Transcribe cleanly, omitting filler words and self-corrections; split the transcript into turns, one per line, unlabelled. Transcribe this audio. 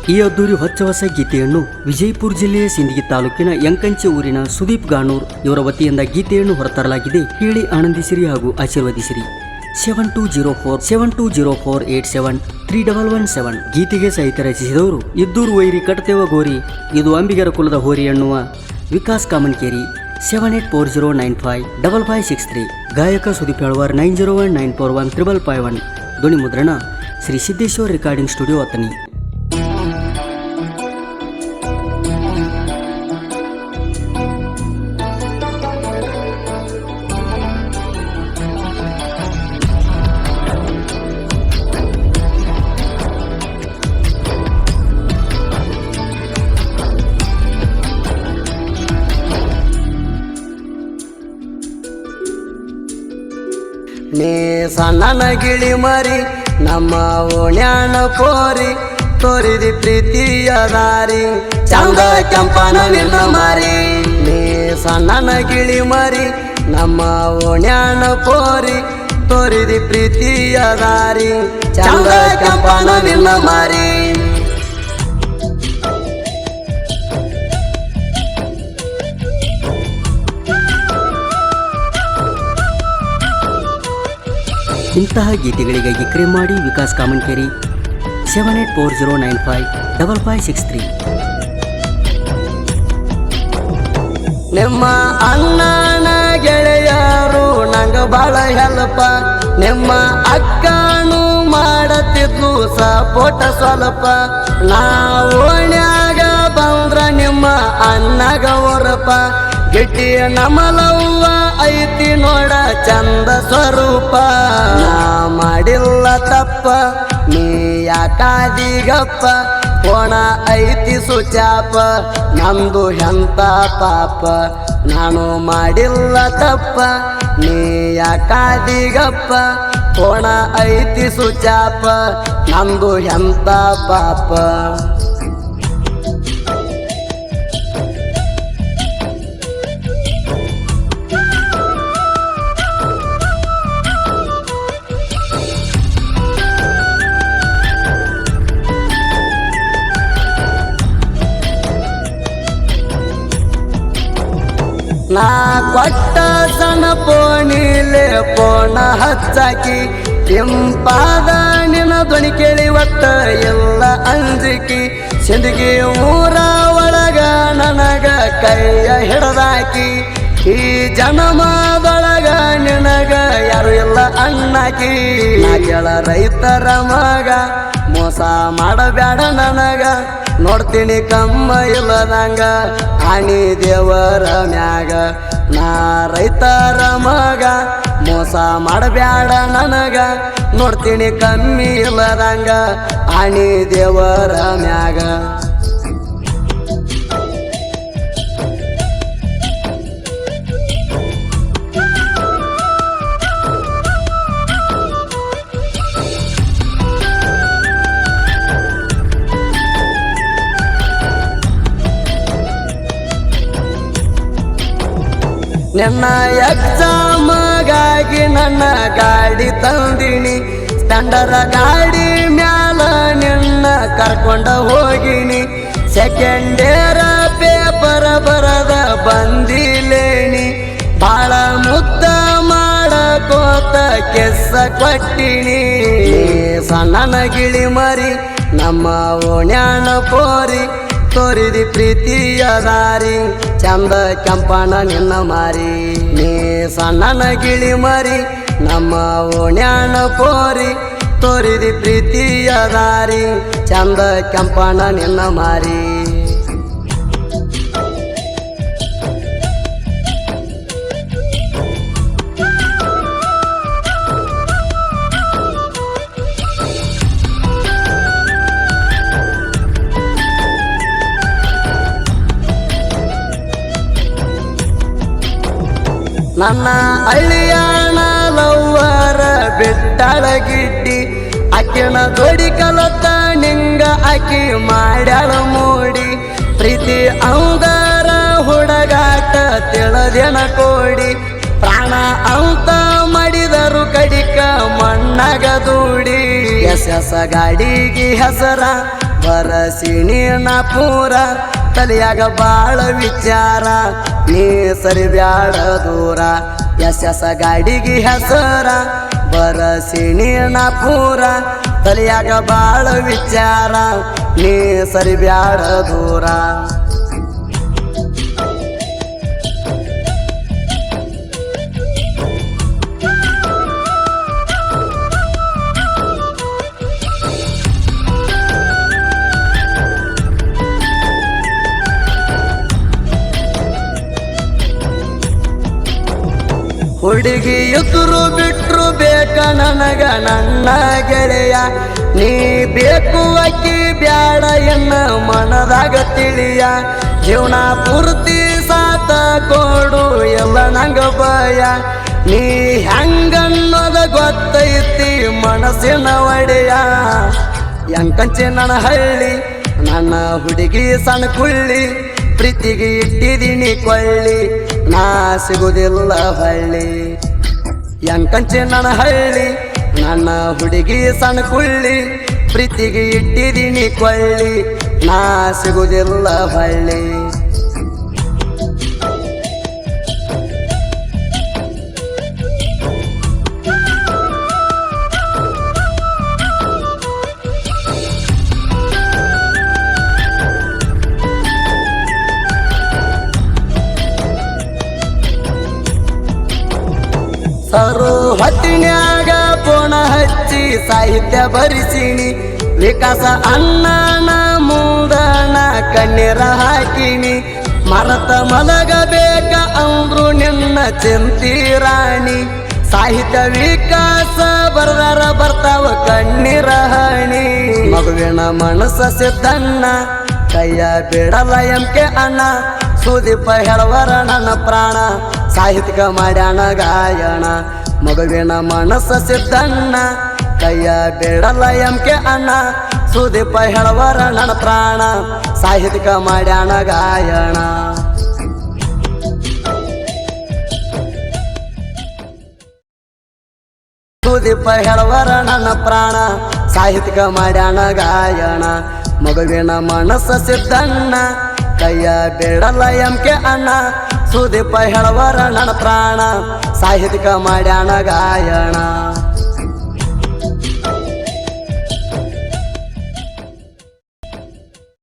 ಈ ಅದ್ದೂರಿ ಹೊಚ್ಚ ಹೊಸ ಗೀತೆಯನ್ನು ವಿಜಯಪುರ ಜಿಲ್ಲೆಯ ಸಿಂದಗಿ ತಾಲೂಕಿನ ಯಂಕಂಚೆ ಊರಿನ ಸುದೀಪ್ ಗಾಣೂರ್ ಇವರ ವತಿಯಿಂದ ಗೀತೆಯನ್ನು ಹೊರತರಲಾಗಿದೆ. ಕೇಳಿ ಆನಂದಿಸಿರಿ ಹಾಗೂ ಆಶೀರ್ವದಿಸಿರಿ. 7204873117 ಗೀತೆಗೆ ಸಾಹಿತ್ಯ ರಚಿಸಿದವರು ಇದ್ದೂರು ವೈರಿ ಕಟತೇವ ಗೋರಿ, ಇದು ಅಂಬಿಗರ ಕುಲದ ಹೋರಿ ಎನ್ನುವ ವಿಕಾಸ್ ಕಾಮನ್ಕೇರಿ. 7840955563 ಗಾಯಕ ಸುದೀಪ್ ಹೆಳವಾರ್. 9019415551 ಧ್ವನಿ ಮುದ್ರಣ ಶ್ರೀ ಸಿದ್ದೇಶ್ವರ್ ರೆಕಾರ್ಡಿಂಗ್ ಸ್ಟುಡಿಯೋ ಅತನಿ.
ನೀ ಸಣ್ಣನ ಗಿಳಿ ಮರಿ ನಮ್ಮ ಓಣ್ಯಾನ ಕೋರಿ, ತೋರಿದಿ ಪ್ರೀತಿಯ ದಾರಿ ಚಂದ ಕೆಂಪನ ನಿನ್ನ ಮಾರಿ. ನೀ ಸಣ್ಣನ ಗಿಳಿ ಮರಿ ನಮ್ಮ ಓಣ್ಯಾನ ಕೋರಿ, ತೋರಿದಿ ಪ್ರೀತಿಯ ದಾರಿ ಚಂದ ಕೆಂಪನ ನಿನ್ನ ಮಾರಿ.
ಇಂತಹ ಗೀತೆಗಳಿಗಾಗಿ ಕರೆ ಮಾಡಿ ವಿಕಾಸ್ ಕಾಮನ್ಕೇರಿ 7840955563.
ನಿಮ್ಮ ಅಣ್ಣನ ಗೆಳೆಯರು ನಂಗ ಬಾಳ ಹೆಲ್ಪ, ನಿಮ್ಮ ಅಕ್ಕನು ಮಾಡತಿದ್ಲು ಸಪೋಟ ಸ್ವಲ್ಪ. ನಾ ಓಣ್ಯಾಗ ಬಂದ್ರ ನಿಮ್ಮ ಅಣ್ಣಗ ಹೊರಪ, ಗಿಟ್ಟಿ ನಮಲವ್ವ ಐತಿ ನೋಡ ಚಂದ ಸ್ವರೂಪ. ನಾ ಮಾಡಿಲ್ಲ ತಪ್ಪ ನೀ ಯಾಕಾದಿಗಪ್ಪ, ಕೋಣ ಐತಿ ಸುಚಾಪ ನಂದು ಎಂತ ಪಾಪ. ನಾನು ಮಾಡಿಲ್ಲ ತಪ್ಪ ನೀ ಯಾಕಾದಿಗಪ್ಪ, ಕೋಣ ಐತಿ ಸುಚಾಪ ನಂದು ಎಂತ ಪಾಪ. ನಾ ಕೊಟ್ಟ ಸಣ್ಣ ಪೋಣಿಲೆ ಪೋಣ ಹಚ್ಚಾಕಿ, ಕೆಂಪಾದ ನಿನ್ನ ಧ್ವನಿ ಕೇಳಿ ಒಟ್ಟ ಎಲ್ಲ ಅಂಜಿಕಿ. ಸಿಂದಗಿ ಊರ ಒಳಗ ನನಗ ಕೈಯ ಹಿಡದಾಕಿ, ಈ ಜನ್ಮದೊಳಗ ನಿನಗ ಯಾರು ಇಲ್ಲ ಅಣ್ಣಾಕಿ. ನಾ ಕೆಳ ರೈತರ ಮಗ ಮೋಸ ಮಾಡಬ್ಯಾಡ ನನಗ, ನೋಡ್ತೀನಿ ಕಮ್ಮ ಇಲ್ಲದಂಗ ಆಣಿ ದೇವರ ಮ್ಯಾಗ. ನಾ ರೈತರ ಮಗ ಮೋಸ ಮಾಡಬ್ಯಾಡ ನನಗ, ನೋಡ್ತೀನಿ ಕಮ್ಮಿ ಇಲ್ಲದಂಗ ಆಣಿ ದೇವರ ಮ್ಯಾಗ. ನಿನ್ನ ಎಕ್ಸಾಮಗಾಗಿ ನನ್ನ ಗಾಡಿ ತಂದಿನಿ, ಸ್ಟ್ಯಾಂಡರ ಗಾಡಿ ಮ್ಯಾಲ ನಿನ್ನ ಕರ್ಕೊಂಡ ಹೋಗಿನಿ. ಸೆಕೆಂಡ್ ಇಯರ್ ಪೇಪರ್ ಬರದ ಬಂದಿಲೇನಿ, ಬಾಳ ಮುದ್ದ ಮಾಡಕೋತ ಕೆಸ ಕೊಟ್ಟಿನಿ. ಸಣ್ಣನ ಗಿಳಿ ಮರಿ ನಮ್ಮ ಓಣ್ಯಾನ ಪೋರಿ, ತೋರಿದಿ ಪ್ರೀತಿಯ ದಾರಿ ಚಂದ ಕೆಂಪನ ನಿನ್ನ ಮಾರಿ. ನೀ ಸಣ್ಣನ ಗಿಳಿ ಮರಿ ನಮ್ಮ ಓಣ್ಯಾನ ಪೋರಿ, ತೋರಿದಿ ಪ್ರೀತಿಯ ದಾರಿ ಚಂದ ಕೆಂಪನ ನಿನ್ನ ಮಾರಿ. ನನ್ನ ಅಳಿಯಾಣ ಲವ್ವರ ಬೆಟ್ಟಳ ಗಿಡ್ಡಿ, ಆಕಿನ ಜೋಡಿ ಕಲತ ನಿಂಗ ಆಕಿ ಮಾಡ್ಯಾಳ ಮೂಡಿ. ಪ್ರೀತಿ ಅಂದರ ಹುಡುಗಾಟ ತಿಳದೇನ ಕೋಡಿ, ಪ್ರಾಣ ಅಂತ ಮಾಡಿದರು ಕಡಿಕ ಮಣ್ಣಾಗ ದೂಡಿ. ಎಸ್ ಗಾಡಿಗೆ ಹೆಸರ ಬರಸಿಣಿ ನಾ ಪೂರ ತಲೆಯಾಗ ಬಾಳ ವಿಚಾರ ನೀ ಸರಿ ಬ್ಯಾಡ ದೂರ ಎಸ್ ಗಾಡಿಗೆ ಹೆಸರ ಬರಸಿಣಿ ನಾ ಪೂರ ತಲೆಯಾಗ ಬಾಳ ವಿಚಾರ ನೀ ಸರಿ ಬ್ಯಾಡ ದೂರ ಹುಡುಗಿ ಎದುರು ಬಿಟ್ರು ಬೇಕ ನನಗ ನನ್ನ ಗೆಳೆಯ ನೀ ಬೇಕು ಅಕ್ಕಿ ಬ್ಯಾಡ ಎನ್ನ ಮನದಾಗ ತಿಳಿಯ ಜೀವನ ಪೂರ್ತಿ ಸಾತ ಕೊಡು ಎಲ್ಲ ನಂಗ ಭಯ ನೀ ಹೆಂಗನ್ನೋದ ಗೊತ್ತೈತಿ ಮನಸ್ಸಿನ ಒಡೆಯ ಎಂಕಂಚೆ ನನ್ನ ಹಳ್ಳಿ ನನ್ನ ಹುಡುಗಿ ಸಣ್ಣ ಕುಳ್ಳಿ ಪ್ರೀತಿಗೆ ಇಟ್ಟಿದೀನಿ ಕೊಳ್ಳಿ ನಾ ಸಿಗುದಿಲ್ಲ ಹಳ್ಳಿ ಎಂಕಂಚೆ ನನ್ನ ಹಳ್ಳಿ ನನ್ನ ಹುಡುಗಿ ಸಣ್ಣ ಕುಳ್ಳಿ ಪ್ರೀತಿಗೆ ಇಟ್ಟಿದೀನಿ ಕೊಳ್ಳಿ ನಾ ಸಿಗುದಿಲ್ಲ ಹಳ್ಳಿ ಸರು ಹೊತ್ತಿನ್ಯಾಗ ಪೋಣ ಹಚ್ಚಿ ಸಾಹಿತ್ಯ ಬರಿಸಿನಿ ವಿಕಾಸ ಅಣ್ಣನ ಮೂದನ ಕಣ್ಣೀರ ಹಾಕಿನಿ ಮರತ ಮಲಗಬೇಕ ಅಂದ್ರು ನಿನ್ನ ಚಿಂತಿರಾಣಿ ಸಾಹಿತ್ಯ ವಿಕಾಸ ಬರ್ದಾರ ಬರ್ತಾವ ಕಣ್ಣೀರ ಹಣಿ ಮಗುವಿನ ಮನಸ್ಸ ಸಿದ್ದಣ್ಣ ಕೈಯ ಬಿಡಲ್ಲ ಎಂಕೆ ಅಣ್ಣ ಸುದೀಪ ಹೇಳವರ ನನ್ನ ಪ್ರಾಣ ಸಾಹಿತ್ಯಿಕ ಮಾಡ್ಯಾಣ ಗಾಯಣ ಮಗುವಿನ ಮನಸ್ಸ ಸಿದ್ದಣ್ಣ ಕೈಯ ಬಿಡಲ್ಲ ಎಂಕೆ ಅಣ್ಣ ಸುದೀಪ ಹೇಳವರ ನನ್ನ ಪ್ರಾಣ ಸಾಹಿತ್ಯಿಕ ಮಾಡ್ಯಾಣ ಗಾಯಣ ಸುದೀಪ ಹೇಳವರ ನನ್ನ ಪ್ರಾಣ ಸಾಹಿತ್ಯಿಕ ಮಾಡ್ಯಾಣ ಗಾಯಣ ಮಗುವಿನ ಮನಸ್ಸ ಸಿದ್ದಣ್ಣ ಕೈಯ ಬಿಡಲ್ಲ ಎಂಕೆ ಅಣ್ಣ ಸುದೀಪ ಹೇಳವರ ನನ್ನ ಪ್ರಾಣ ಸಾಹಿತ್ಯಿಕ ಮಾಡ್ಯಾಣ ಗಾಯಣ